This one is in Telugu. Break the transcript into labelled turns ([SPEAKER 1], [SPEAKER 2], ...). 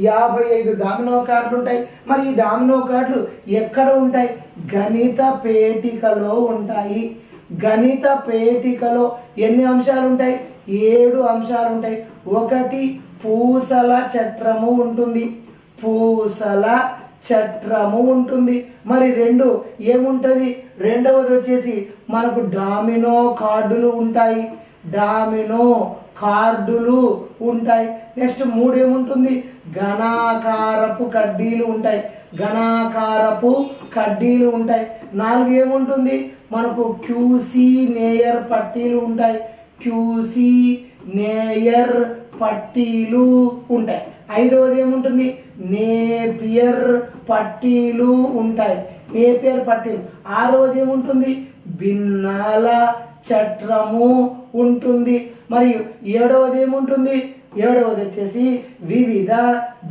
[SPEAKER 1] 55 డామినో కార్డులు ఉంటాయి. మరి ఈ డామినో కార్డులు ఎక్కడ ఉంటాయి? గణిత పేటికలో ఉంటాయి. గణిత పేటికలో ఎన్ని అంశాలు ఉంటాయి? 7 అంశాలు ఉంటాయి. 1 పూసల చట్రము ఉంటుంది. పూసల చట్రము ఉంటుంది. మరి 2 ఏముంటుంది? రెండవది వచ్చేసి మనకు డామినో కార్డులు ఉంటాయి. డామినో కార్డులు ఉంటాయి. నెక్స్ట్ 3 ఏముంటుంది? ఘనాకారపు కడ్డీలు ఉంటాయి. ఘనాకారపు కడ్డీలు ఉంటాయి. 4 ఏముంటుంది? మనకు క్యూసీ నేయర్ పట్టీలు ఉంటాయి. క్యూసీ నేయర్ పట్టీలు ఉంటాయి. 5వది ఏముంటుంది? నేపియర్ పట్టీలు ఉంటాయి. నేపియర్ పట్టీలు. 6వది ఏముంటుంది? భిన్నాల చట్రము ఉంటుంది. మరియు 7వది ఏముంటుంది? 7వది వచ్చేసి వివిధ